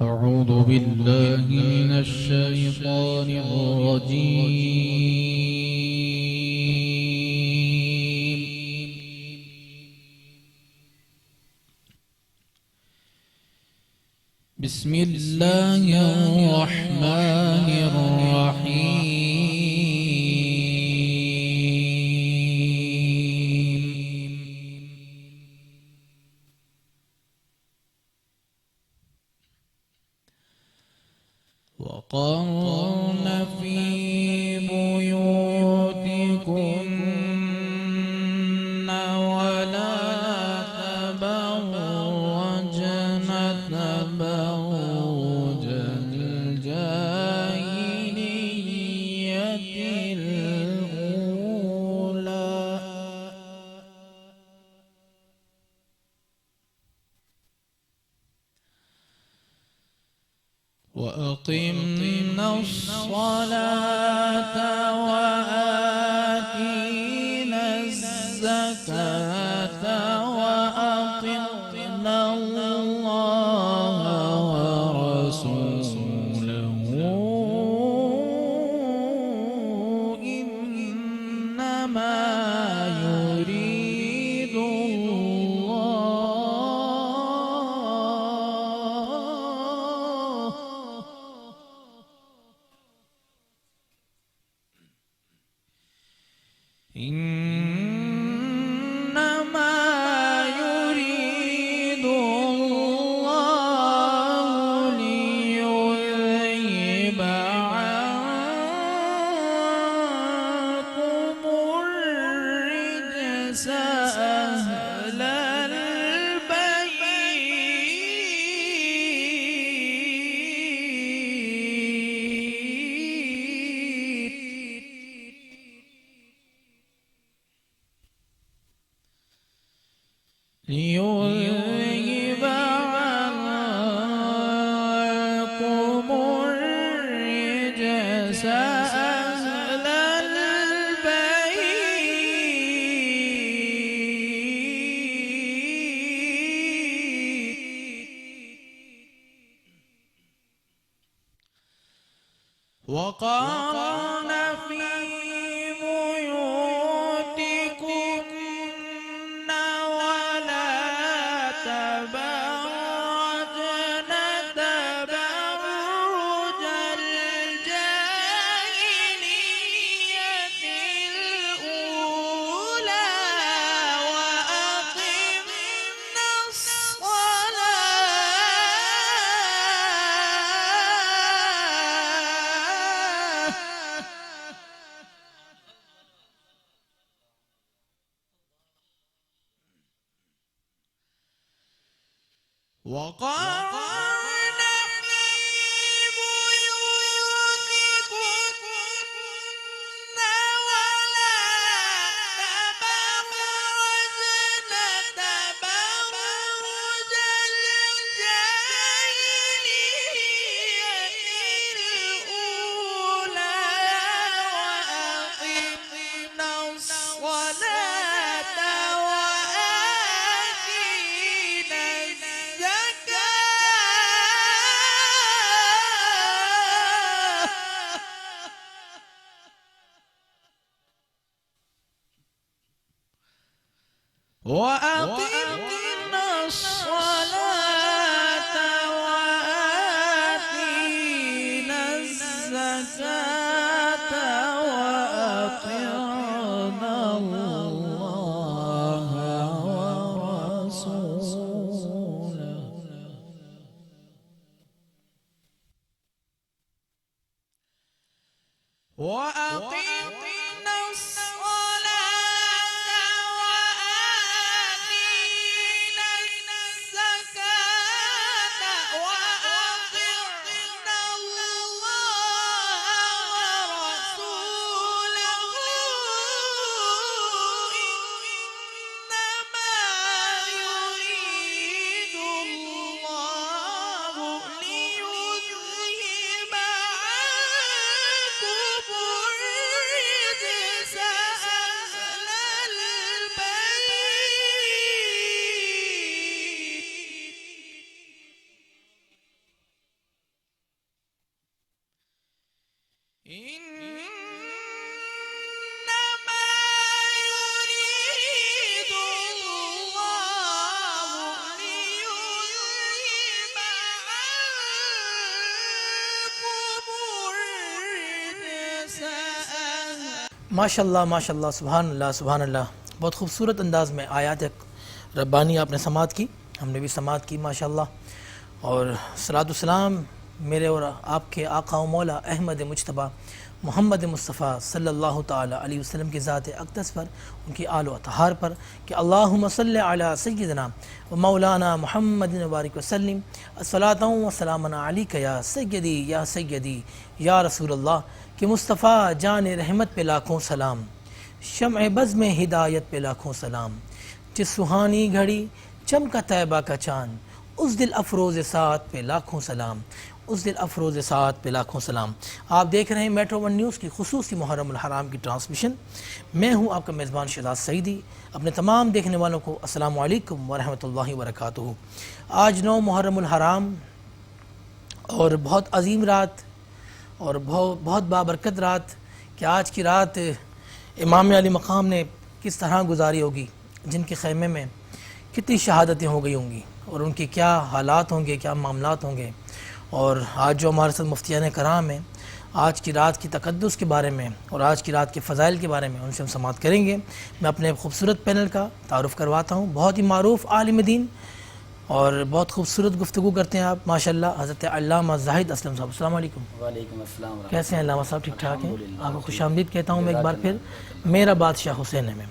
أعوذ بالله من الشيطان الرجيم. بسم الله الرحمن الرحيم. وقرن في بيوتكن ولا تبرجن تبرج الجاهلية الأولى وأقمنا الصلاة وآتينا الزكاة وأطعنا الله ورسوله إنما يريد الله ليذهب عنكم الرجس أهل ليذهب عنكم الرجس أهل البيت وقرن في بيوتكن ولا تبرجن تبرج الجاهلية الأولى وأقمنا وقرن في بيوتكن ولا تبرجن تبرج الجاهلية الأولى وأقمنا الصلاة وآتينا وأقمنا الصلاة وآتينا الزكاة وأطعنا الله ورسوله وأقمنا الصلاة وآتينا الزكاة وأطعنا الله ورسوله إنما يريد الله ليذهب عنكم ماشاءاللہ سبحان اللہ. بہت خوبصورت انداز میں آیات ربانی آپ نے سماعت کی، ہم نے بھی سماعت کی ماشاءاللہ. اور صلاۃ والسلام میرے اور آپ کے آقا و مولا احمد مجتبیٰ محمد مصطفیٰ صلی اللہ تعالی علیہ وسلم کی ذات اقدس پر، ان کی آل و اطہار پر، کہ اللہم صلی علی سیدنا و مولانا محمد وبارک وسلم الصلاۃ و سلام علیک یا سیدی یا رسول اللہ. کہ مصطفیٰ جان رحمت پہ لاکھوں سلام، شمع بز میں ہدایت پہ لاکھوں سلام. جس سہانی گھڑی چمکا طیبہ کا چاند، اس دل افروز ساعت پہ لاکھوں سلام، اس دل افروز ساعت پہ لاکھوں سلام. آپ دیکھ رہے ہیں میٹرو ون نیوز کی خصوصی محرم الحرام کی ٹرانسمیشن. میں ہوں آپ کا میزبان شہزاد سعیدی. اپنے تمام دیکھنے والوں کو السلام علیکم ورحمۃ اللہ وبرکاتہ. آج 9 محرم الحرام اور بہت عظیم رات اور بہت بابرکت رات، کہ آج کی رات امام علی مقام نے کس طرح گزاری ہوگی، جن کے خیمے میں کتنی شہادتیں ہو گئی ہوں گی، اور ان کے کیا حالات ہوں گے، کیا معاملات ہوں گے. اور آج جو ہمارے ساتھ مفتیان کرام ہیں، آج کی رات کی تقدس کے بارے میں اور آج کی رات کے فضائل کے بارے میں ان سے ہم سماعت کریں گے. میں اپنے خوبصورت پینل کا تعارف کرواتا ہوں. بہت ہی معروف عالم دین اور بہت خوبصورت گفتگو کرتے ہیں آپ ماشاءاللہ، حضرت علامہ زاہد اسلم صاحب. السلام علیکم. وعلیکم السلام ورحمۃ کیسے ہیں علامہ صاحب؟ ٹھیک ٹھاک ہیں؟ آپ کو خوش آمدید کہتا ہوں میں ایک بار پھر میرا بادشاہ حسین میں.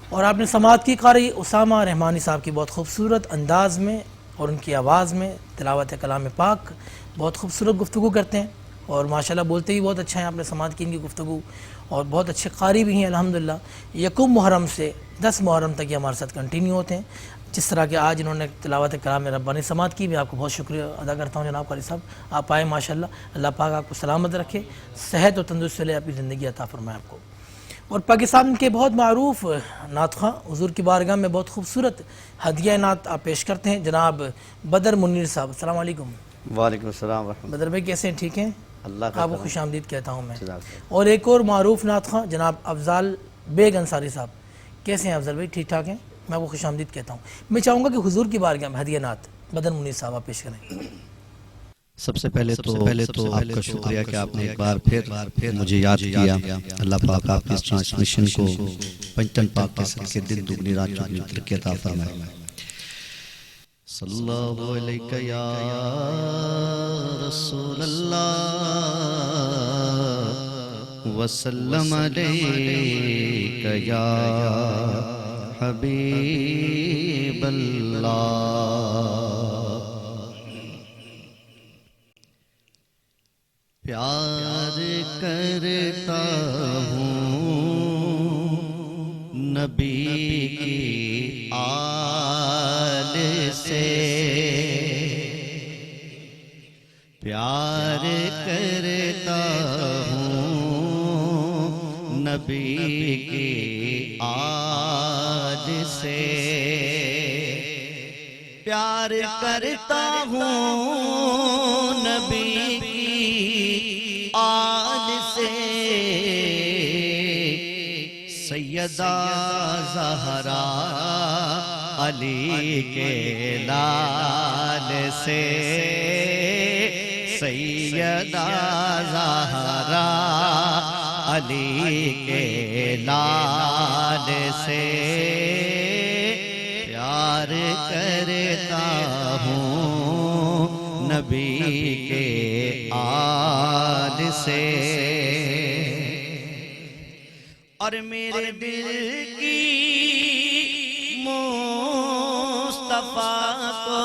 اور آپ نے سماعت کی قاری اسامہ رحمانی صاحب کی بہت خوبصورت انداز میں اور ان کی آواز میں تلاوت کلام پاک. بہت خوبصورت گفتگو کرتے ہیں اور ماشاءاللہ بولتے بھی بہت اچھا ہیں. آپ نے سماعت کی ان کی گفتگو، اور بہت اچھے قاری بھی ہیں الحمدللہ. 1 محرم سے 10 محرم تک یہ ہمارے ساتھ کنٹینیو ہوتے ہیں. جس طرح کہ آج انہوں نے تلاوت کلام ربانی سماعت کی، میں آپ کو بہت شکریہ ادا کرتا ہوں جناب قاری صاحب. آپ آئے ماشاءاللہ. اللہ پاک آپ کو سلامت رکھے، صحت و تندرستی لے اپنی زندگی عطا فرمائے آپ کو. اور پاکستان کے بہت معروف نعت خواں حضور کی بارگاہ میں بہت خوبصورت ہدیہ نعت آپ پیش کرتے ہیں، جناب بدر منیر صاحب. السلام علیکم. وعلیکم السلام ورحمۃ بدر بھائی کیسے ہیں؟ ٹھیک ہیں؟ اللہ کا آپ کو کرم. خوش آمدید کہتا ہوں میں. جزاک اور ایک اور معروف نعت خواں جناب افضال بیگ انصاری صاحب. کیسے ہیں افضل بھائی؟ ٹھیک ٹھاک ہیں؟ میں آپ کو خوش آمدید کہتا ہوں. میں چاہوں گا کہ حضور کی بارگاہ میں ہدیہ نعت بدر منیر صاحب آپ پیش کریں. سب سے پہلے تو آپ کا شکریہ کہ آپ نے ایک بار پھر مجھے یاد کیا. اللہ پاک آپ کی اس ٹرانسمیشن کو پنجتن پاک کے صدقے دن دگنی رات چگنی ترقی عطا فرمائے. صلی اللہ علیہ یا رسول اللہ وسلم علیہ یا حبیب اللہ. پیار کرتا ہوں نبی کی آل سے، پیار کرتا ہوں نبی کی آل سے، پیار کرتا ہوں نبی کی آل سے. سیدہ زہرا علی کے لال سے، سیدہ زہرا علی کے لال سے، پیار کرتا ہوں نبی کے آل سے. اور میرے دل کی مصطفیٰ کو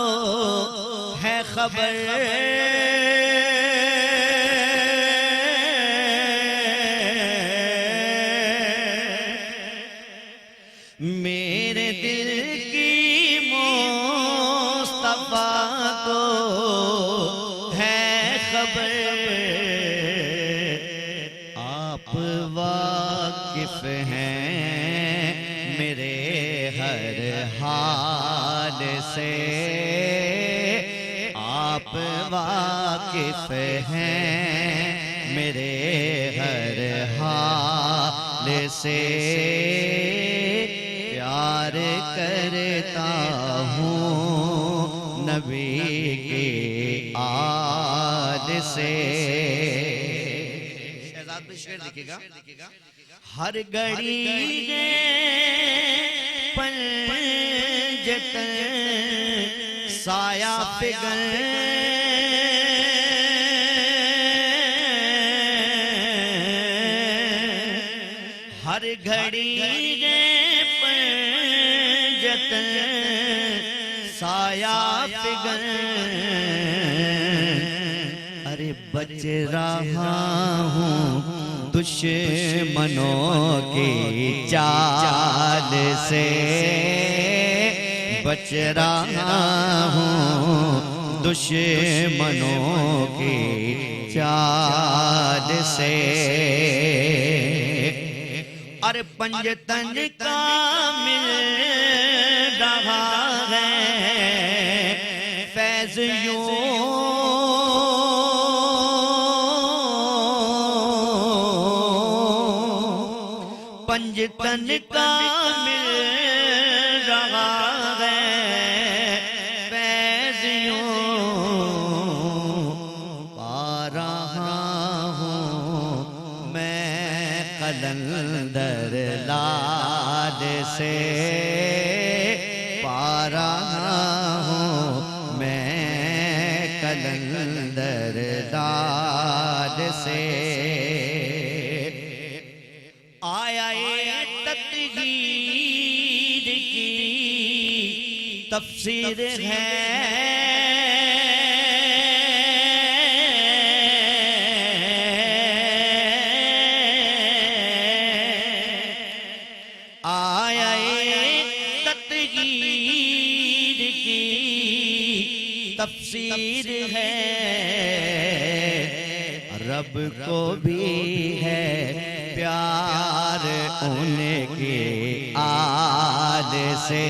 ہے خبر، میرے دل کی مصطفیٰ کو ہے خبر. آپ واقف ہیں میرے ہر حال سے، آپ واقف ہیں میرے ہر حال سے، پیار کرتا ہوں نبی کی آل سے. دیکھیے گا ہر گھڑی پنجتن سایہ فگن ہر گھڑی پنجتن سایہ فگن ارے بچ رہا ہوں دشمنوں کی چال سے بچ رہا ہوں دشمنوں کی چال سے اور پنجتن کا مل رہا ہے فیض یوں پنجتن کا مل رہا ہے فیض یوں پا رہا ہوں میں قلندر لال سے پا رہا ہوں میں قلندر لال سے آیا تطہیر کی تفسیر ہے آیا تطہیر کی تفسیر ہے رب کو بھی ہے پیار ان کے آل سے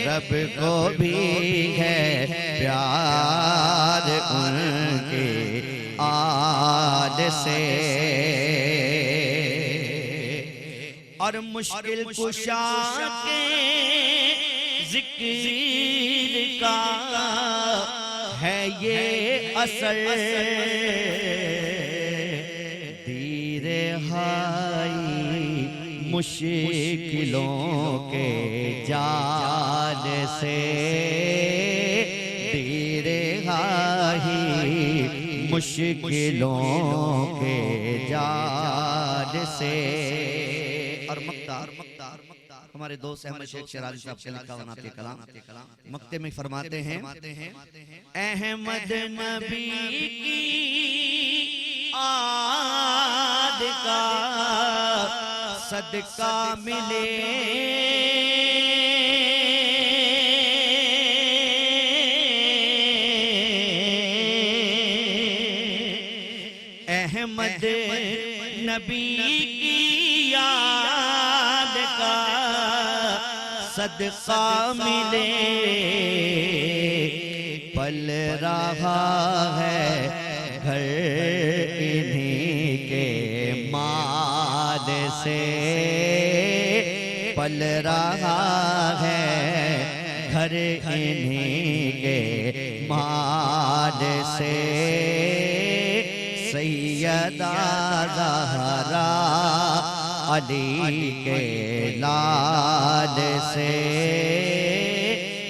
رب کو بھی ہے پیار ان کے آل سے اور مشکل کشا کے ذکر کا ہے یہ اثر مشکلوں کے جال سے دیر ہائی مشکلوں کے جال سے اور مقدار ہمارے دوست احمد شیخ شیرازی صاحب کے لکھا ونات کے کلام مقتے میں فرماتے ہیں احمد نبی کی آد کا صدقہ ملے احمد نبی کی یاد کا صدقہ ملے پل رہا ہے گھر انہی کے مال سے پل رہا ہے گھر انہی کے مال سے سیدہ زہرا علی کے لال سے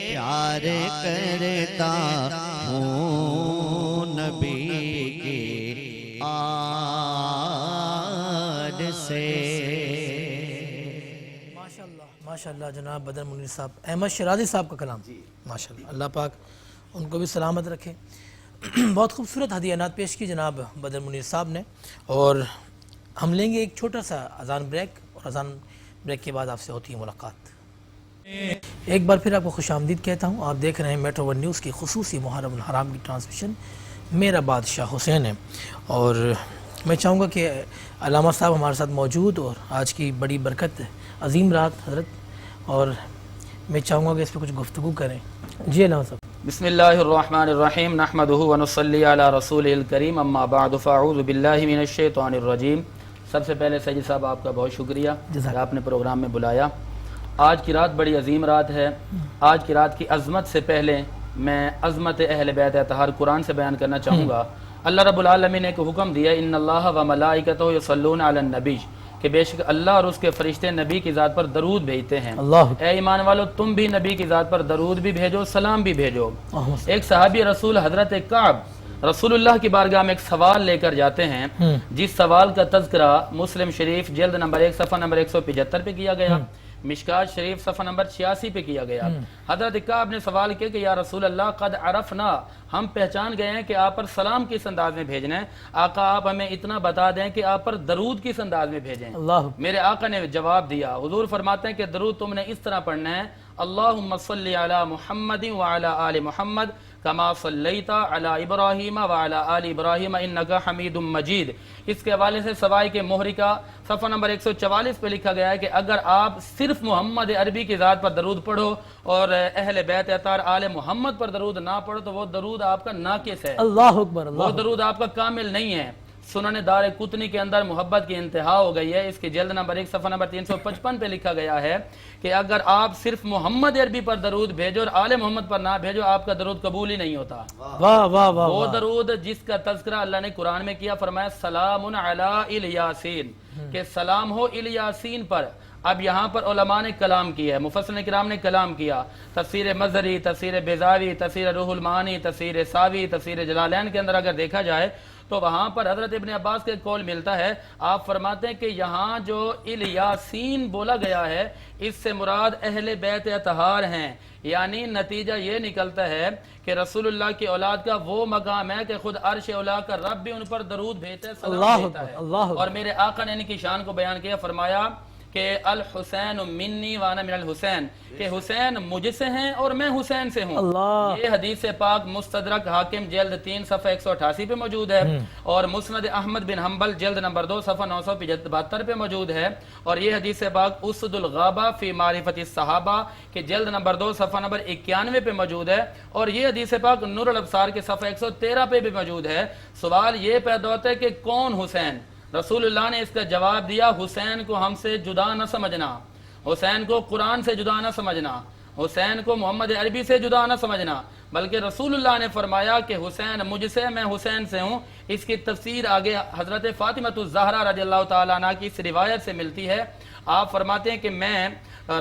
پیار کرتا ہوں نبی کی آل سے ماشاءاللہ جناب بدر منیر صاحب احمد شیرازی صاحب کا کلام ماشاءاللہ اللہ پاک ان کو بھی سلامت رکھے بہت خوبصورت ہدیانات پیش کی جناب بدر منیر صاحب نے اور ہم لیں گے ایک چھوٹا سا اذان بریک اور اذان بریک کے بعد آپ سے ہوتی ہے ملاقات ایک بار پھر آپ کو خوش آمدید کہتا ہوں آپ دیکھ رہے ہیں میٹرو ون نیوز کی خصوصی محرم الحرام کی ٹرانسمیشن میرا بادشاہ حسین ہے اور میں چاہوں گا کہ علامہ صاحب ہمارے ساتھ موجود اور آج کی بڑی برکت عظیم رات حضرت اور میں چاہوں گا کہ اس پہ کچھ گفتگو کریں جی علامہ صاحب بسم اللہ الرحمن الرحیم نحمده ونصلی علی رسولہ الکریم اما بعد فاعوذ باللہ من الشیطان الرجیم سب سے پہلے سید صاحب آپ کا بہت شکریہ کہ آپ نے پروگرام میں بلایا آج کی رات بڑی عظیم رات ہے آج کی رات کی عظمت سے پہلے میں عظمت اہل بیت اطہار قرآن سے بیان کرنا چاہوں گا اللہ رب العالمین نے ایک حکم دیا ان اللہ و ملائکتہ یصلون علی النبی کہ بے شک اللہ اور اس کے فرشتے نبی کی ذات پر درود بھیجتے ہیں. اے ایمان والو تم بھی نبی کی ذات پر درود بھی بھیجو سلام بھی بھیجو. ایک صحابی رسول حضرت کعب رسول اللہ کی بارگاہ میں ایک سوال لے کر جاتے ہیں جس سوال کا تذکرہ مسلم شریف جلد نمبر 1 صفحہ نمبر 175 پہ کیا گیا, مشکات شریف صفحہ نمبر 86 پہ کیا گیا. حضرت کعب نے سوال کیا کہ یا رسول اللہ قد عرفنا, ہم پہچان گئے ہیں کہ آپ پر سلام کس انداز میں بھیجنا ہے, آقا آپ ہمیں اتنا بتا دیں کہ آپ پر درود کس انداز میں بھیجیں. میرے آقا نے جواب دیا, حضور فرماتے ہیں کہ درود تم نے اس طرح پڑھنا ہے اللہم صلی علی محمد وعلی آل محمد کما صلیت علی ابراہیم وعلی آل ابراہیم انکا حمید مجید. اس کے حوالے سے سوائی کے محرکہ صفحہ نمبر 144 پہ لکھا گیا ہے کہ اگر آپ صرف محمد عربی کی ذات پر درود پڑھو اور اہل بیت اطہار آل محمد پر درود نہ پڑھو تو وہ درود آپ کا ناقص ہے, اللہ اکبر, وہ درود آپ کا کامل نہیں ہے. سنن دار قطنی کے اندر محبت کی انتہا ہو گئی ہے, اس کی جلد نمبر 1 صفحہ نمبر 355 پہ لکھا گیا ہے کہ اگر آپ صرف محمد عربی پر درود بھیجو اور آل محمد پر نہ بھیجو آپ کا درود قبول ہی نہیں ہوتا. وہ درود جس کا تذکرہ اللہ نے قرآن میں کیا, فرمایا سلام علی الیاسین, کہ سلام ہو الیاسین پر. اب یہاں پر علماء نے کلام کیا ہے, مفسرین کرام نے کلام کیا, تفسیر مظہری, تفسیر بیضاوی, تفسیر روح المعانی, تفسیر ساوی, تفسیر جلالین کے اندر اگر دیکھا جائے تو وہاں پر حضرت ابن عباس کے قول ملتا ہے. آپ فرماتے ہیں کہ یہاں جو الیاسین بولا گیا ہے اس سے مراد اہل بیت اطہار ہیں, یعنی نتیجہ یہ نکلتا ہے کہ رسول اللہ کی اولاد کا وہ مقام ہے کہ خود عرش اولا کا رب بھی ان پر درود بھیجتا ہے, سلام دیتا ہے. اور میرے آقا نے ان کی شان کو بیان کیا, فرمایا کہ الحسین منی وانا من الحسین, کہ حسین مجھ سے ہیں اور میں حسین سے ہوں. یہ حدیث پاک مستدرک حاکم جلد 3 صفحہ 188 پہ موجود ہے, اور مسند احمد بن حنبل جلد نمبر 2 صفحہ 972 پہ موجود ہے, اور یہ حدیث پاک اسد الغابہ فی معرفت الصحابہ کے جلد نمبر 2 صفحہ نمبر 91 پہ موجود ہے, اور یہ حدیث پاک نور الابصار کے صفحہ 113 پہ بھی موجود ہے. سوال یہ پیدا ہوتا ہے کہ کون حسین؟ رسول اللہ نے اس کا جواب دیا, حسین کو ہم سے جدا نہ سمجھنا, حسین کو قرآن سے جدا نہ سمجھنا, حسین کو محمد عربی سے جدا نہ سمجھنا, بلکہ رسول اللہ نے فرمایا کہ حسین مجھ سے, میں حسین سے ہوں. اس کی تفسیر آگے حضرت فاطمہ الزہرا رضی اللہ تعالیٰ عنہ کی اس روایت سے ملتی ہے. آپ فرماتے ہیں کہ میں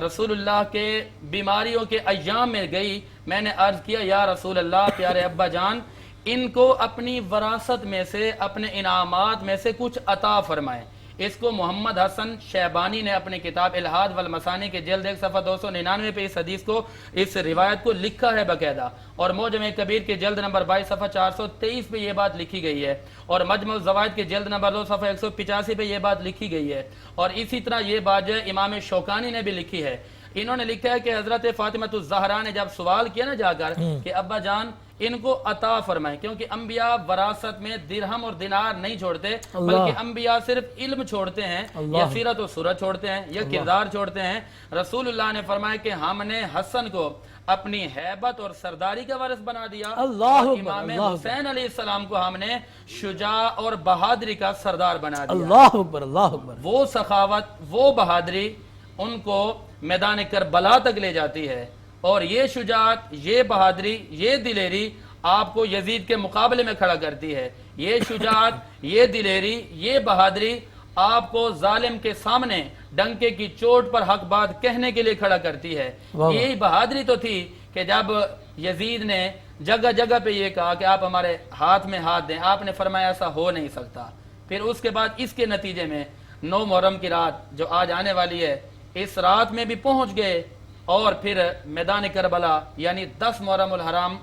رسول اللہ کے بیماریوں کے ایام میں گئی, میں نے عرض کیا یا رسول اللہ پیارے ابا جان ان کو اپنی وراثت میں سے, اپنے انعامات میں سے کچھ عطا فرمائیں. اس کو محمد حسن شیبانی نے اپنی کتاب الہاد والمسانی کے جلد 1 صفحہ 299 پہ اس حدیث کو, اس روایت کو لکھا ہے باقاعدہ, اور موجم کبیر کے جلد نمبر 22 صفحہ 423 پہ یہ بات لکھی گئی ہے, اور مجمع الزوائد کے جلد نمبر 2 صفحہ 185 پہ یہ بات لکھی گئی ہے, اور اسی طرح یہ بات جو ہے امام شوکانی نے بھی لکھی ہے. انہوں نے لکھا ہے کہ حضرت فاطمہ الزہرا نے جب سوال کیا نا جا کر کہ ابا جان ان کو عطا فرمائیں, کیونکہ انبیاء وراثت میں درہم اور دینار نہیں چھوڑتے, بلکہ انبیاء صرف علم چھوڑتے ہیں, یا سیرت و سورت چھوڑتے ہیں, یا کردار چھوڑتے ہیں. رسول اللہ نے فرمایا کہ ہم نے حسن کو اپنی ہیبت اور سرداری کا وارث بنا دیا, اور امام حسین علیہ السلام کو ہم نے شجاع اور بہادری کا سردار بنا دیا. اللہ اکبر, اللہ اکبر. وہ سخاوت, وہ بہادری ان کو میدان کربلا تک لے جاتی ہے, اور یہ شجاعت, یہ بہادری, یہ دلیری آپ کو یزید کے مقابلے میں کھڑا کرتی ہے. یہ شجاعت, یہ دلیری, یہ بہادری آپ کو ظالم کے سامنے ڈنکے کی چوٹ پر حق بات کہنے کے لیے کھڑا کرتی ہے. یہی بہادری تو تھی کہ جب یزید نے جگہ جگہ پہ یہ کہا کہ آپ ہمارے ہاتھ میں ہاتھ دیں, آپ نے فرمایا ایسا ہو نہیں سکتا. پھر اس کے بعد اس کے نتیجے میں 9 محرم کی رات جو آج آنے والی ہے, اس رات میں بھی پہنچ گئے, اور پھر میدان کربلا یعنی 10 محرم الحرام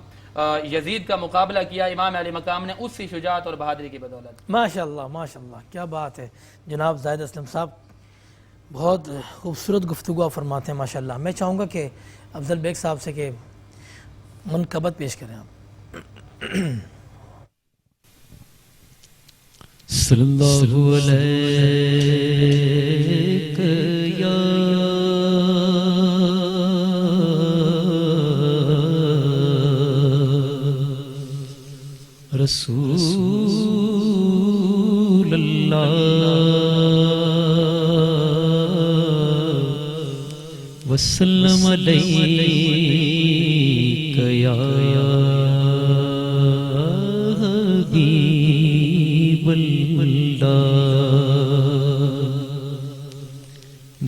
یزید کا مقابلہ کیا امام علی مقام نے اسی شجاعت اور بہادری کی بدولت. ماشاءاللہ ماشاءاللہ, کیا بات ہے جناب زاہد اسلم صاحب, بہت خوبصورت گفتگو فرماتے ہیں ماشاءاللہ. میں چاہوں گا کہ افضل بیگ صاحب سے کہ منقبت پیش کریں آپ. صلی اللہ علیہ رسول اللہ وسلم علیک یا حبیب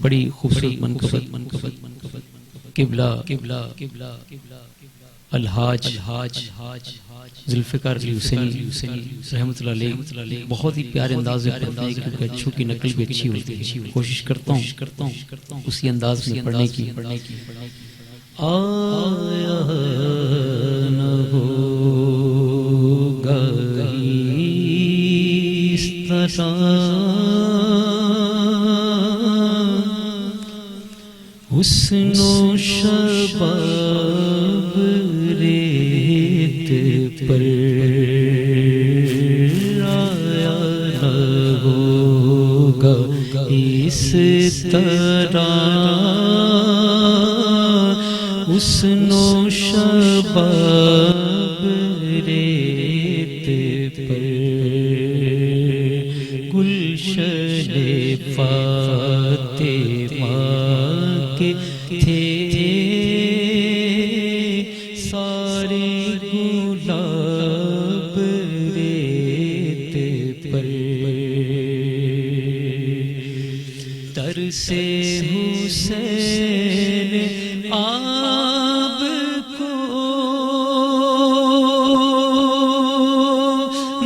بڑی خوبصورت منقبت قبلہ الحاج ذوالفقار علی حسینی رحمۃ اللہ علیہ بہت ہی پیارے انداز میں پڑھتے ہیں، کیونکہ اچھوں کی نقل بھی اچھی ہوتی ہے۔ کوشش کرتا ہوں اسی انداز میں پڑھنے کی۔ آیا نہ ہوگا اس طرح حسن و شباب ریت پر آیا نہ ہوگا اس طرح حسن و شباب ریت پر گلشن فاطمہ کے تھے سارے گلاب ریت پر، ترسے حسین آپ کو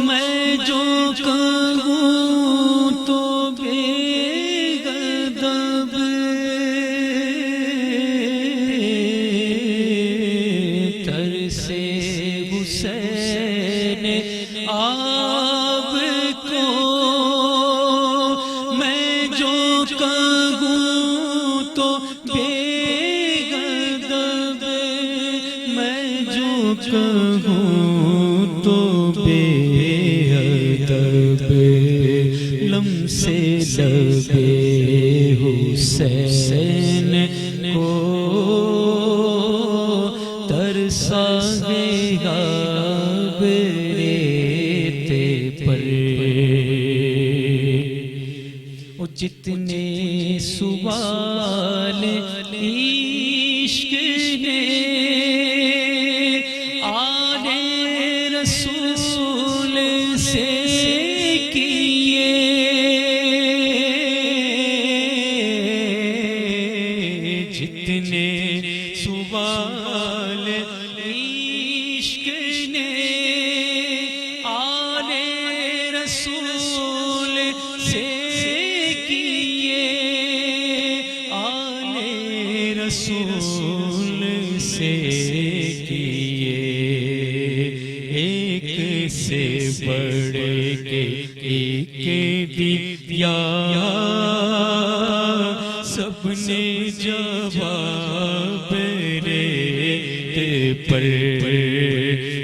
میں جو کہوں تو بے غضب، ترسے حسین آپ کو میں جو کہوں تو بے غضب، میں جو کہوں تو بے ادب، لمسے لب حسین کو ترسا گیا ریت پر، جتنے سوال عشق نے آل رسول سے کیے، جتنے سوال عشق نے آل رسول سے رسول سے کیے، ایک سے بڑھ کے ایک دیا سب نے جواب ریت پر،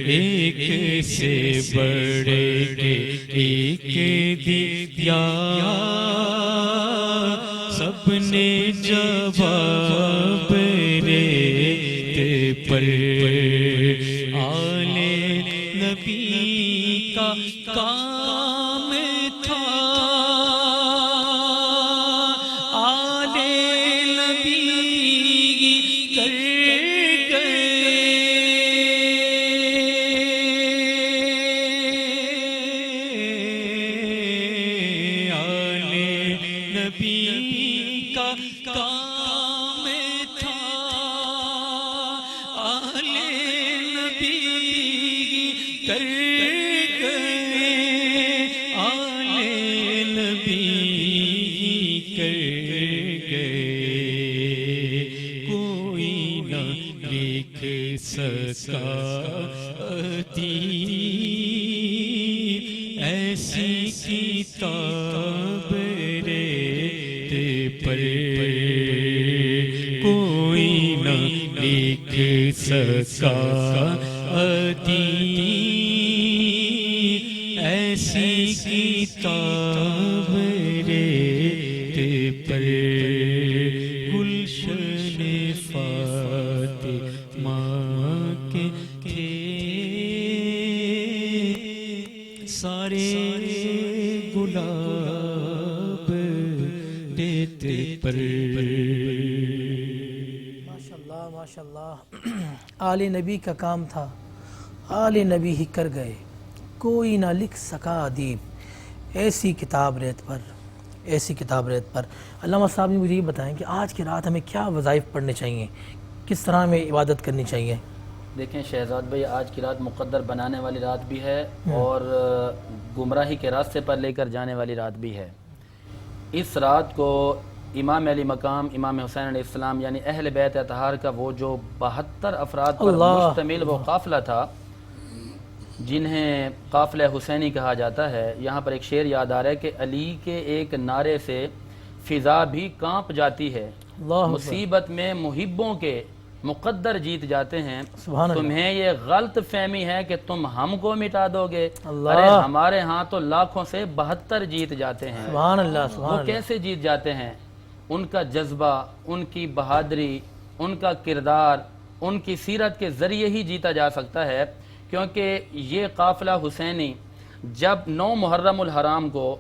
ایک سے بڑھ کے ایک دیا سب نے جواب ریت پر، آل نبی کا کام تھا، آل نبی کر گئے، آل نبی کا کام تھا، آل نبی کر گئے، آل نبی کر گئے، کوئی نہ لکھ سکا ایسی کتاب ریت پر، کوئی نہ لکھ سکا ایسی کتاب ریت پر، گلشن فاطمہ کے تھے سارے گلاب ریت پر۔ ماشاءاللہ ماشاءاللہ، آل نبی کا کام تھا، آل نبی ہی کر گئے، کوئی نہ لکھ سکا ادیب ایسی کتاب ریت پر، ایسی کتاب ریت پر۔ علامہ صاحب نے مجھے یہ بتائیں کہ آج کی رات ہمیں کیا وظائف پڑھنے چاہیے، کس طرح ہمیں عبادت کرنی چاہیے؟ دیکھیں شہزاد بھائی، آج کی رات مقدر بنانے والی رات بھی ہے اور گمراہی کے راستے پر لے کر جانے والی رات بھی ہے۔ اس رات کو امام علی مقام امام حسین علیہ السلام یعنی اہل بیت اطہار کا وہ جو 72 افراد پر مشتمل وہ قافلہ تھا، جنہیں قافلہ حسینی کہا جاتا ہے، یہاں پر ایک شعر یاد آ رہا ہے کہ علی کے ایک نعرے سے فضا بھی کانپ جاتی ہے، مصیبت میں محبوں کے مقدر جیت جاتے ہیں، تمہیں یہ غلط فہمی ہے کہ تم ہم کو مٹا دو گے، ارے ہمارے ہاں تو لاکھوں سے 72 جیت جاتے ہیں۔ سبحان اللہ، سبحان وہ اللہ۔ کیسے جیت جاتے ہیں؟ ان کا جذبہ، ان کی بہادری، ان کا کردار، ان کی سیرت کے ذریعے ہی جیتا جا سکتا ہے، کیونکہ یہ قافلہ حسینی جب 9 محرم الحرام کو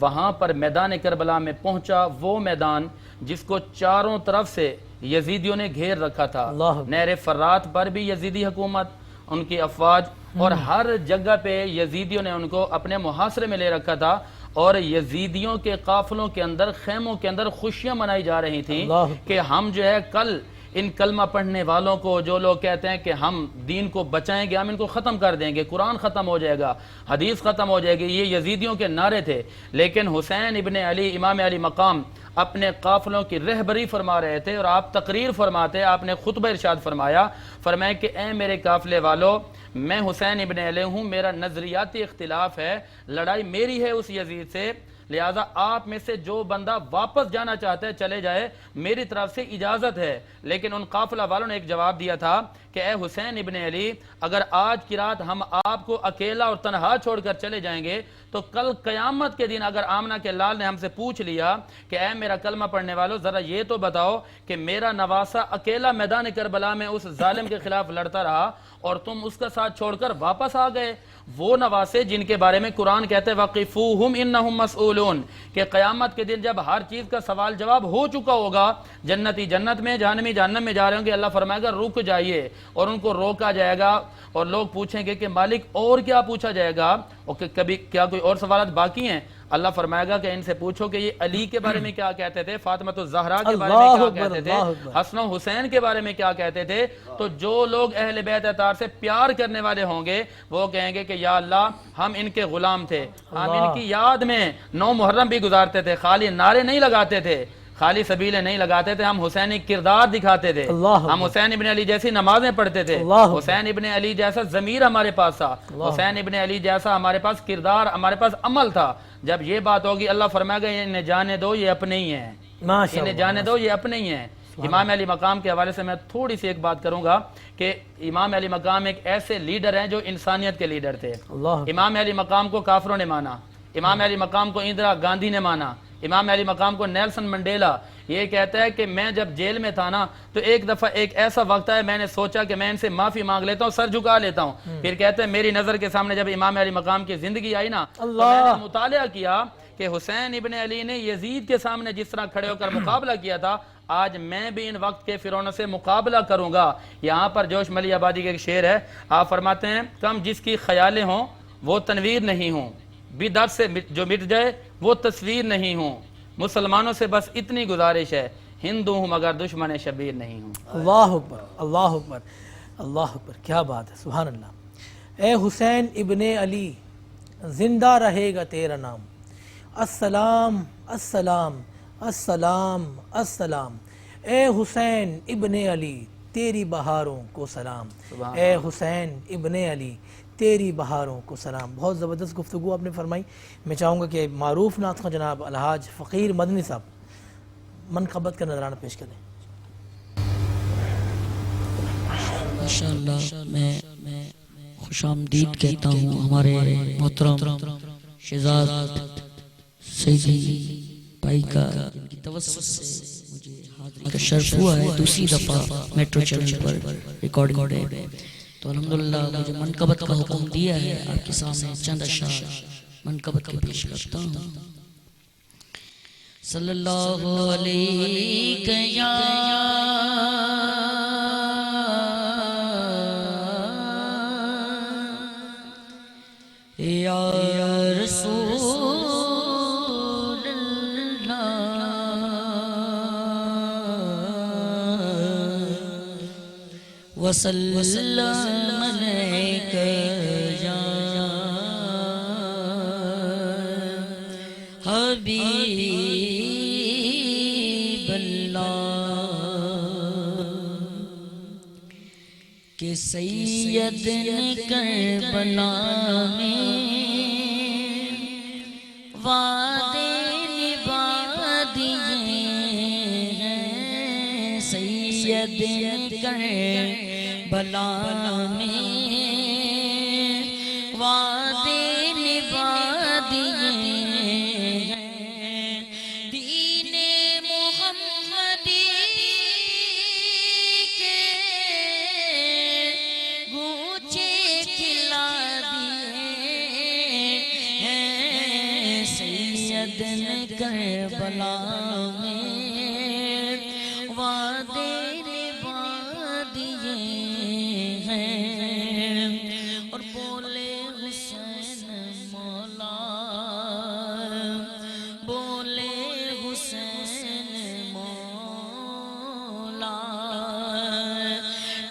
وہاں پر میدان کربلا میں پہنچا، وہ میدان جس کو چاروں طرف سے یزیدیوں نے گھیر رکھا تھا، نہر فرات پر بھی یزیدی حکومت، ان کی افواج، اور ہر جگہ پہ یزیدیوں نے ان کو اپنے محاصرے میں لے رکھا تھا، اور یزیدیوں کے قافلوں کے اندر، خیموں کے اندر خوشیاں منائی جا رہی تھیں کہ ہم جو ہے کل ان کلمہ پڑھنے والوں کو، جو لوگ کہتے ہیں کہ ہم دین کو بچائیں گے، ہم ان کو ختم کر دیں گے، قرآن ختم ہو جائے گا، حدیث ختم ہو جائے گی، یہ یزیدیوں کے نعرے تھے۔ لیکن حسین ابن علی امام علی مقام اپنے قافلوں کی رہبری فرما رہے تھے، اور آپ تقریر فرماتے، آپ نے خطبہ ارشاد فرمایا کہ اے میرے قافلے والو، میں حسین ابن علی ہوں، میرا نظریاتی اختلاف ہے، لڑائی میری ہے اس یزید سے، لہٰذا آپ میں سے جو بندہ واپس جانا چاہتا ہے چلے جائے، میری طرف سے اجازت ہے۔ لیکن ان قافلہ والوں نے ایک جواب دیا تھا کہ اے حسین ابن علی، اگر آج کی رات ہم آپ کو اکیلا اور تنہا چھوڑ کر چلے جائیں گے تو کل قیامت کے دن اگر آمنہ کے لال نے ہم سے پوچھ لیا کہ اے میرا کلمہ پڑھنے والوں، ذرا یہ تو بتاؤ کہ میرا نواسہ اکیلا میدان کربلا میں اس ظالم کے خلاف لڑتا رہا اور تم اس کا ساتھ چھوڑ کر واپس آ گئے، وہ نواسے جن کے بارے میں قرآن کہتے وَقِفُوهُمْ إِنَّهُمْ مسئولون، کہ قیامت کے دن جب ہر چیز کا سوال جواب ہو چکا ہوگا، جنتی جنت میں، جہنمی جہنم میں جا رہے ہوں گے، اللہ فرمائے گا رک جائیے، اور ان کو روکا جائے گا، اور لوگ پوچھیں گے کہ مالک اور کیا پوچھا جائے گا، اور کہ کبھی کیا کوئی اور سوالات باقی ہیں؟ اللہ فرمائے گا کہ ان سے پوچھو کہ یہ علی کے بارے میں کیا کہتے تھے، فاطمہ الزہرا کے بارے میں کیا کہتے تھے، حسن و حسین کے بارے میں کیا کہتے تھے۔ تو جو لوگ اہل بیت اطہار سے پیار کرنے والے ہوں گے وہ کہیں گے کہ یا اللہ ہم ان کے غلام تھے، ہم ان کی یاد میں 9 محرم بھی گزارتے تھے، خالی نعرے نہیں لگاتے تھے، خالی سبیلیں نہیں لگاتے تھے، ہم حسینی کردار دکھاتے تھے، ہم حسین ابن علی جیسی نمازیں پڑھتے تھے، حسین ابن علی جیسا ضمیر ہمارے پاس تھا، حسین ابن علی جیسا ہمارے پاس کردار، ہمارے پاس عمل تھا۔ جب یہ بات ہوگی اللہ فرمائے گا انہیں جانے دو، یہ اپنے ہی ہیں، انہیں جانے دو، یہ اپنے ہی ہیں۔ امام علی مقام کے حوالے سے میں تھوڑی سی ایک بات کروں گا کہ امام علی مقام ایک ایسے لیڈر ہیں جو انسانیت کے لیڈر تھے۔ امام علی مقام کو کافروں نے مانا، امام علی مقام کو اندرا گاندھی نے مانا، امام علی مقام کو نیلسن منڈیلا۔ یہ کہتا ہے کہ میں جب جیل میں تھا نا تو ایک دفعہ ایک ایسا وقت ہے میں نے سوچا کہ میں ان سے معافی مانگ لیتا ہوں، سر جھکا لیتا ہوں۔ پھر کہتے ہیں میری نظر کے سامنے جب امام علی مقام کی زندگی آئی نا تو میں نے مطالعہ کیا کہ حسین ابن علی نے یزید کے سامنے جس طرح کھڑے ہو کر مقابلہ کیا تھا، آج میں بھی ان وقت کے فرعونوں سے مقابلہ کروں گا۔ یہاں پر جوش ملی آبادی کے ایک شعر ہے، آپ فرماتے ہیں کم جس کی خیالیں ہوں وہ تنویر نہیں ہوں، بدعت سے جو مٹ جائے وہ تصویر نہیں ہوں، مسلمانوں سے بس اتنی گزارش ہے، ہندو ہوں مگر دشمن شبیر نہیں ہوں۔ اللہ اکبر، اللہ اکبر، اللہ اکبر، کیا بات ہے، سبحان اللہ۔ اے حسین ابن علی، زندہ رہے گا تیرا نام، السلام السلام السلام السلام، اے حسین ابن علی تیری بہاروں کو سلام، اے حسین ابن علی تیری بہاروں کو سلام۔ بہت زبردست گفتگو آپ نے فرمائی۔ میں چاہوں گا کہ معروف نعت خواں جناب الحاج فقیر مدنی صاحب منقبت کا نذرانہ پیش کریں۔ انشاءاللہ میں خوش آمدید کہتا ہوں ہمارے محترم شہزاد سیدی بھائی کا، جن کی توسط سے مجھے حاضری کا شرف ہوا ہے دوسری دفعہ میٹرو چینل پر ریکارڈنگ پہ، تو الحمدللہ مجھے منقبت کا حکم دیا ہے۔ آپ کے سامنے چند اشعار منقبت کے پیش کرتا ہوں۔ صلی اللہ علیہ یا رسول وسلم علیک یا حبیب اللہ کہ سید نے کربلا میں وعدے نبھا دیے ہیں، سید نے کربلا میں وعدے نبھا دیے ہیں، دین محمدی کے گونچے کھلا دیے ہیں، سید نے کربلا میں وعدے نبھا دیے ہیں، اور بولے حسین مولا، بولے حسین مولا،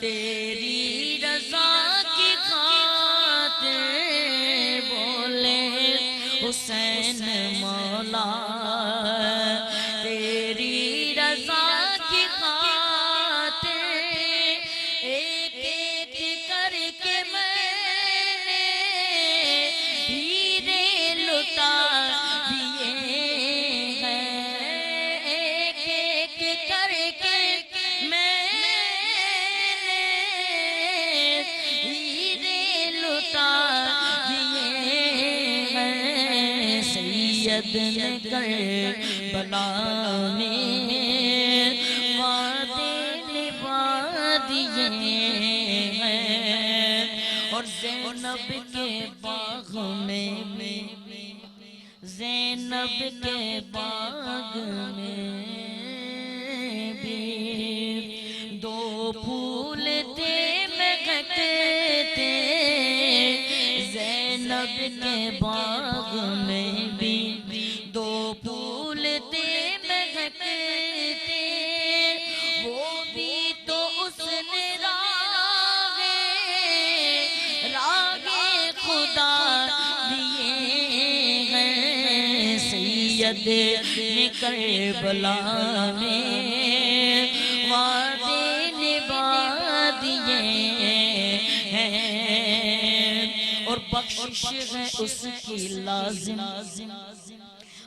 تیری رضا کی خاطر بولے حسین مولا، تیری رضا کی خاطر ایک ایک کر کے میں نے ہیرے لٹا دیے ہیں، ایک ایک کر کے میں نے ہیرے لٹا دیے ہیں، سید نے کربلا میں وعدے نبھا دیے ہیں، اور زینب کے باغ میں زینب کے باغ میں بھی دو پھول تھے مہکتے، زینب کے باغ میں بھی دو پھول تھے مہکتے، وہ بھی تو اس نے راہ خدا دیے ہیں، سید نے کربلا میں وعدے نبھا دیے ہیں، اور بخشش ہے اس کی لازم،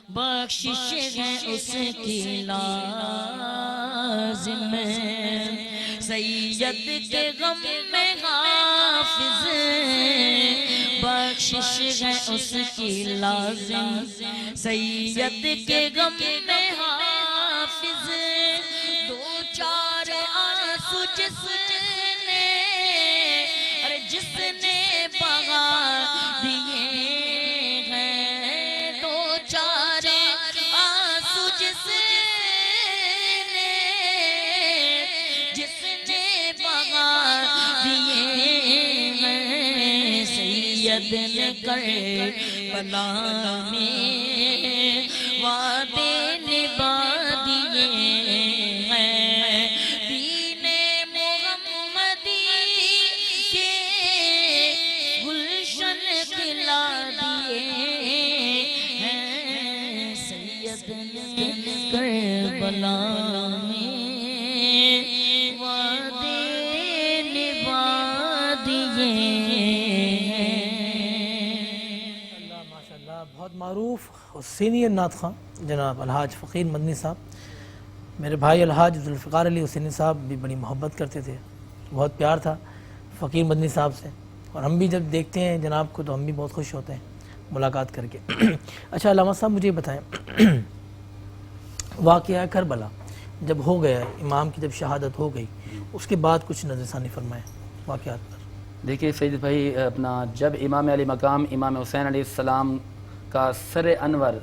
بخشش ہے اس کی لازم، سید کے غم میں حافظ بخشش ہے اس کی لازم، سید کے غم میں حافظ دو چار آنسو جس نے بہا دیے ہیں، دو چار آنسو جس نے بہا دیے ہیں، سید نے کربلا میں وعدے نبھا دیے ہیں، دین محمدی کے گلشن کھلا دیے ہیں، سید نے کربلا میں وعدے نبھا دیے ہیں۔ ماشاءاللہ بہت معروف اور سینئر نعت خواں جناب الحاج فقیر مدنی صاحب، میرے بھائی الحاج ذوالفقار علی حسینی صاحب بھی بڑی محبت کرتے تھے، بہت پیار تھا فقیر مدنی صاحب سے، اور ہم بھی جب دیکھتے ہیں جناب کو تو ہم بھی بہت خوش ہوتے ہیں ملاقات کر کے۔ اچھا علامہ صاحب مجھے بتائیں، واقعہ کربلا جب ہو گیا، امام کی جب شہادت ہو گئی، اس کے بعد کچھ نظر ثانی فرمائیں واقعات پر۔ دیکھیے سید بھائی، اپنا جب امام علی مقام امام حسین علیہ السلام کا سر انور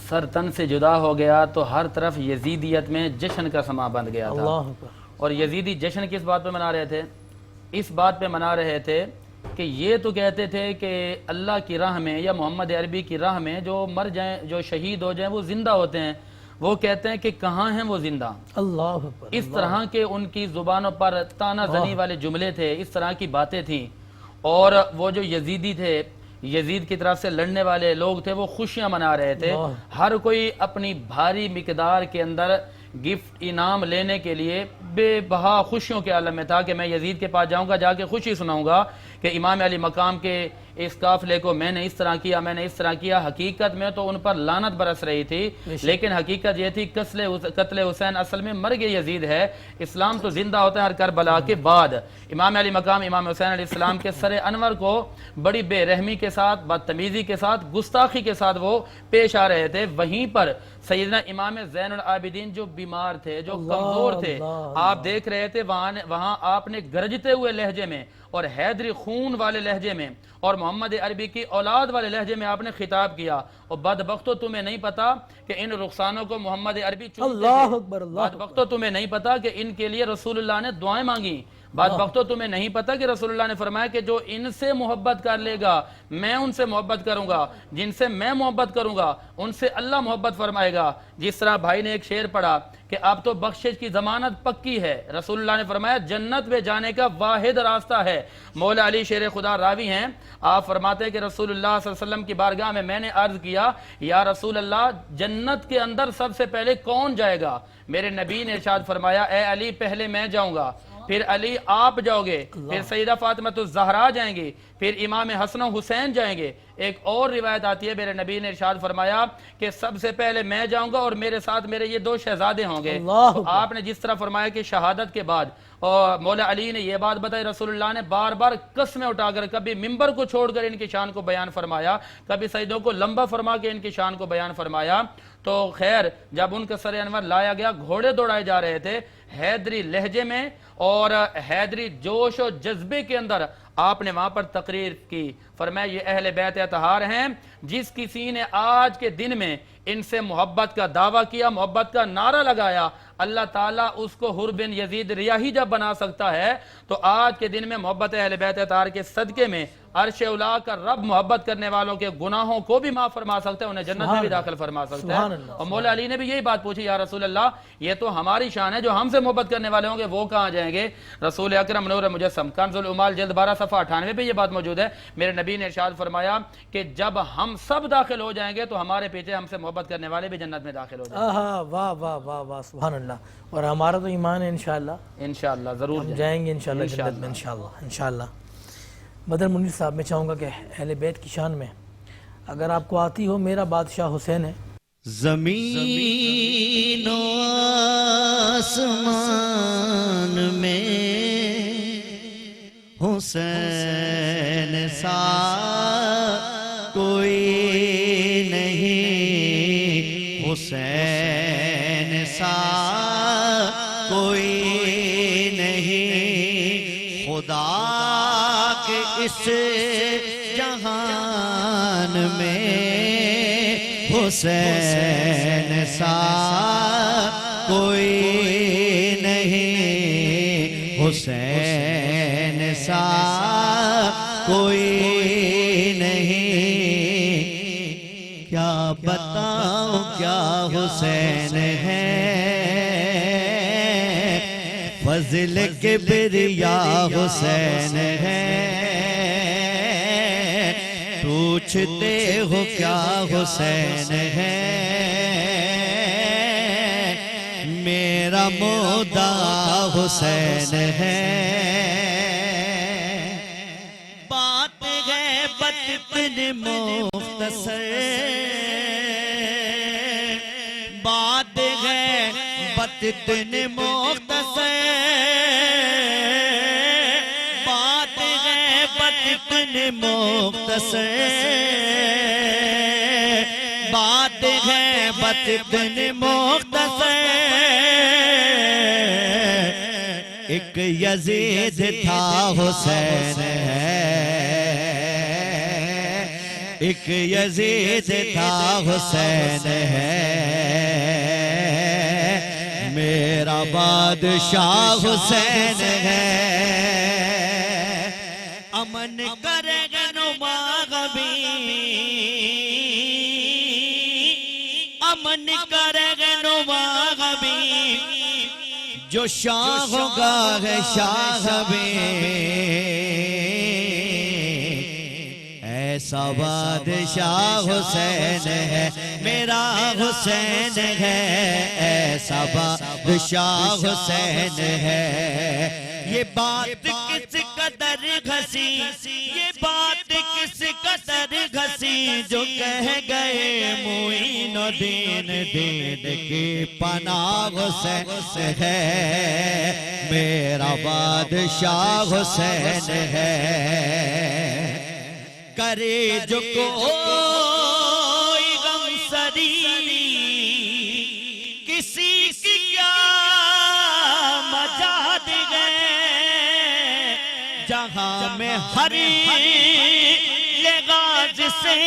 سر تن سے جدا ہو گیا تو ہر طرف یزیدیت میں جشن کا سما بند گیا تھا، اللہ اکبر۔ اور یزیدی جشن کس بات پہ منا رہے تھے؟ اس بات پہ منا رہے تھے کہ یہ تو کہتے تھے کہ اللہ کی راہ میں یا محمد عربی کی راہ میں جو مر جائیں، جو شہید ہو جائیں وہ زندہ ہوتے ہیں، وہ کہتے ہیں کہ کہاں ہیں وہ زندہ. اللہ اکبر. اس طرح کے ان کی زبانوں پر تانا زنی والے جملے تھے, اس طرح کی باتیں تھیں. اور وہ جو یزیدی تھے, یزید کی طرف سے لڑنے والے لوگ تھے, وہ خوشیاں منا رہے تھے. ہر کوئی اپنی بھاری مقدار کے اندر گفٹ انعام لینے کے لیے بے بہا خوشیوں کے عالم میں تھا کہ میں یزید کے پاس جاؤں گا, جا کے خوشی سناؤں گا کہ امام علی مقام کے اس قافلے کو میں نے اس طرح کیا, میں نے اس طرح کیا. حقیقت میں تو ان پر لعنت برس رہی تھی, لیکن حقیقت یہ تھی قتل حسین اصل میں مرگ یزید ہے. اسلام تو زندہ ہوتا ہے ہر کربلا کے بعد. امام علی مقام امام حسین علیہ السلام کے سر انور کو بڑی بے رحمی کے ساتھ, بدتمیزی کے ساتھ, گستاخی کے ساتھ وہ پیش آ رہے تھے. وہیں پر سیدنا امام زین العابدین جو بیمار تھے, جو کمزور تھے, آپ دیکھ رہے تھے وہاں آپ نے گرجتے ہوئے لہجے میں اور حیدری خون والے لہجے میں اور محمد عربی کی اولاد والے لہجے میں آپ نے خطاب کیا. اور بدبختو تمہیں نہیں پتا کہ ان رخسانوں کو محمد عربی چنتے تھے. بدبختو تمہیں نہیں پتا کہ ان کے لیے رسول اللہ نے دعائیں مانگی. بدبختو تمہیں نہیں پتا کہ رسول اللہ نے فرمایا کہ جو ان سے محبت کر لے گا میں ان سے محبت کروں گا, جن سے میں محبت کروں گا ان سے اللہ محبت فرمائے گا. جس طرح بھائی نے ایک شعر پڑھا کہ اب تو بخشش کی ضمانت پکی ہے. رسول اللہ نے فرمایا جنت میں جانے کا واحد راستہ ہے. مولا علی شیر خدا راوی ہیں, آپ فرماتے ہیں کہ رسول اللہ صلی اللہ علیہ وسلم کی بارگاہ میں نے عرض کیا یا رسول اللہ جنت کے اندر سب سے پہلے کون جائے گا؟ میرے نبی نے ارشاد فرمایا اے علی پہلے میں جاؤں گا, پھر علی آپ جاؤ گے, پھر سیدہ فاطمہ الزہرا جائیں گے, پھر امام حسن و حسین جائیں گے. ایک اور روایت آتی ہے میرے نبی نے ارشاد فرمایا کہ سب سے پہلے میں جاؤں گا اور میرے ساتھ میرے یہ 2 شہزادے ہوں گے. تو آپ نے جس طرح فرمایا کہ شہادت کے بعد اور مولا علی نے یہ بات بتائی, رسول اللہ نے بار بار قسمیں اٹھا کر کبھی ممبر کو چھوڑ کر ان کی شان کو بیان فرمایا, کبھی سجدوں کو لمبا فرما کے ان کی شان کو بیان فرمایا. تو خیر جب ان کا سر انور لایا گیا, گھوڑے دوڑائے جا رہے تھے حیدری لہجے میں اور حیدری جوش و جذبے کے اندر آپ نے وہاں پر تقریر کی. فرمایا یہ اہل بیت اطہار ہیں, جس کسی نے آج کے دن میں ان سے محبت کا دعویٰ کیا, محبت کا نعرہ لگایا, اللہ تعالیٰ اس کو حر بن یزید ریاحی جب بنا سکتا ہے تو آج کے دن میں محبت اہل بیت اطہار کے صدقے میں عرش اولا کا رب محبت کرنے والوں کے گناہوں کو بھی معاف فرما سکتا ہے, انہیں جنت میں بھی داخل فرما سکتا ہے. اور مولا علی نے بھی یہی بات پوچھی یا رسول اللہ یہ تو ہماری شان ہے, جو ہم سے محبت کرنے والے ہوں گے وہ کہاں جائیں گے؟ رسول اکرم نور مجسم کنز العمال جلد 12 صفحہ 98 پہ یہ بات موجود ہے. میرے نبی نے ارشاد فرمایا کہ جب ہم سب داخل ہو جائیں گے تو ہمارے پیچھے ہم سے محبت کرنے والے بھی جنت میں داخل ہو جائیں گے. واہ واہ واہ واہ سبحان اللہ. اور ہمارا تو ایمان ہے انشاءاللہ, انشاءاللہ ضرور جائیں گے انشاءاللہ جنت میں انشاءاللہ. بدر منیر صاحب میں چاہوں گا کہ اہل بیت کی شان میں اگر آپ کو آتی ہو میرا بادشاہ حسین ہے. زمین و آسمان میں حسین سا کوئی نہیں, حسین سا کوئی نہیں, خدا کے اس جہان میں حسین سا کوئی نہیں, حسین سا کوئی نہیں. کیا بتاؤں کیا حسین ہے, فضل کبریا حسین ہے, پوچھتے ہو کیا حسین ہے, میرا مدعا حسین ہے. بات ہے بطن مختصر, بات ہے بطن مختصر, بات ہے بطن مختصر, بات ہے بطن مختصر. ایک یزید تھا حسین ہے, ایک یزید تھا حسین ہے, میرا بادشاہ حسین ہے. امن کرے گنما غبی, امن کا رہنما بھی جو شاہ ہوگا ہے شاہ بھی ایسا بادشاہ حسین ہے میرا حسین ہے ایسا بادشاہ حسین ہے یہ بات کس قدر گھسی یہ بات کس قدر گھسی جو کہہ گئے معین الدین دین کی پناہ حسین ہے میرا بادشاہ حسین ہے کرے جو کوئی غم سری کسی کی کیا مجاد گئے جہاں میں ہر لغاز سے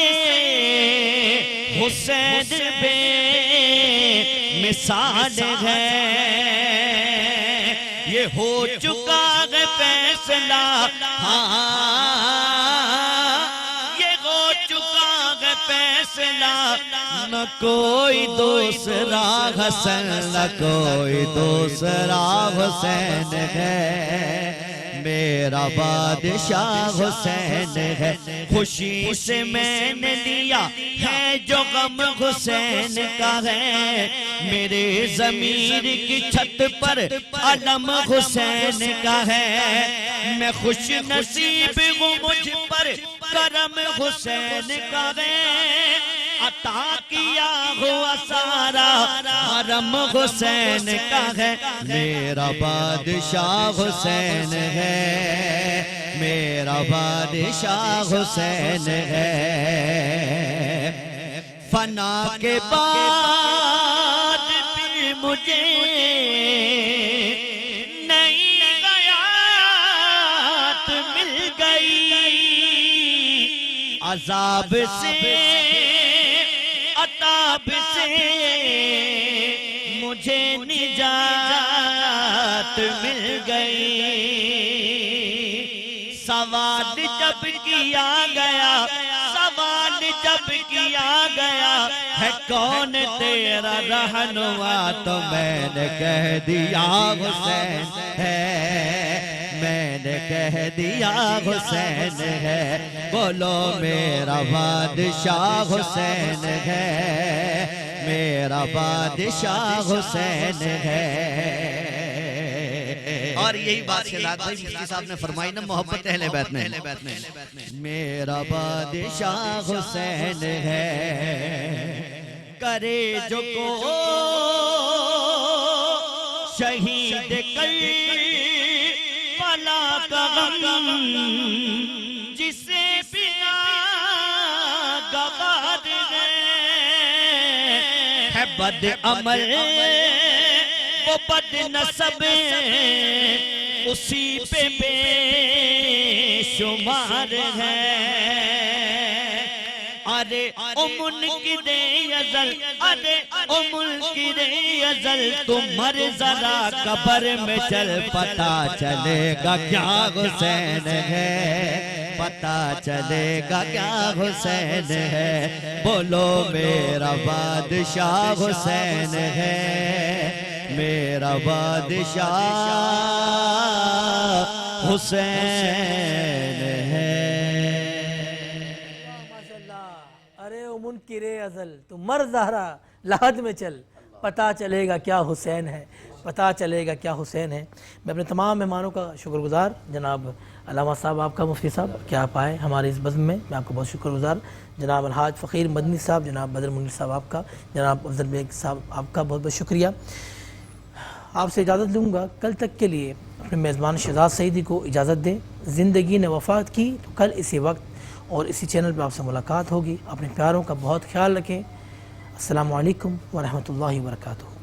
حسین بے مثال ہے یہ ہو چکا ہے فیصلہ نہ کوئی دوسرا حسن نہ کوئی دوسرا حسین ہے میرا بادشاہ حسین ہے خوشی سے میں نے لیا ہے جو غم حسین کا ہے میرے ضمیر کی چھت پر علم حسین کا ہے میں خوش نصیب ہوں مجھ پر کرم حسین کا ہے عطا کیا ہوا سارا حرم حسین کا ہے میرا بادشاہ حسین ہے میرا بادشاہ حسین ہے فنا کے بعد بھی مجھے نئی حیات مل گئی عذاب سے عطاب سے مجھے نجات مل گئی سوال جب کیا گیا سوال جب کیا گیا ہے کون تیرا رہنما تو میں نے کہہ دیا حسین ہے میں نے کہہ دیا حسین ہے بولو میرا بادشاہ حسین ہے میرا بادشاہ حسین ہے اور یہی بات شہزاد بھائی مفتی صاحب نے فرمائی نا محبت اہل بیت میں میرا بادشاہ حسین ہے کرے جو کو شہید کر بلا کا غم جسے بنا گوار ہے بد عمل وہ بد نسب اسی پہ بے شمار ہے ارے منکر ازل ارے منکر ازل تم مر ذرا قبر میں چل پتا چلے گا کیا حسین ہے پتا چلے گا کیا حسین ہے بولو میرا بادشاہ حسین ہے میرا بادشاہ حسین ہے ارے او منکر ازل تو مر زہرا لحد میں چل پتہ چلے گا کیا حسین ہے پتہ چلے گا کیا حسین ہے میں اپنے تمام مہمانوں کا شکر گزار جناب علامہ صاحب آپ کا مفتی صاحب کہ آپ آئے ہمارے اس بزم میں آپ کا بہت شکر گزار جناب الحاج فقیر مدنی صاحب جناب بدر منیر صاحب آپ کا جناب افضل بیگ صاحب آپ کا بہت بہت شکریہ آپ سے اجازت لوں گا کل تک کے لیے اپنے میزبان شہزاد سعیدی کو اجازت دیں زندگی نے وفات کی تو کل اسی وقت اور اسی چینل پہ آپ سے ملاقات ہوگی اپنے پیاروں کا بہت خیال رکھیں السلام علیکم ورحمۃ اللہ وبرکاتہ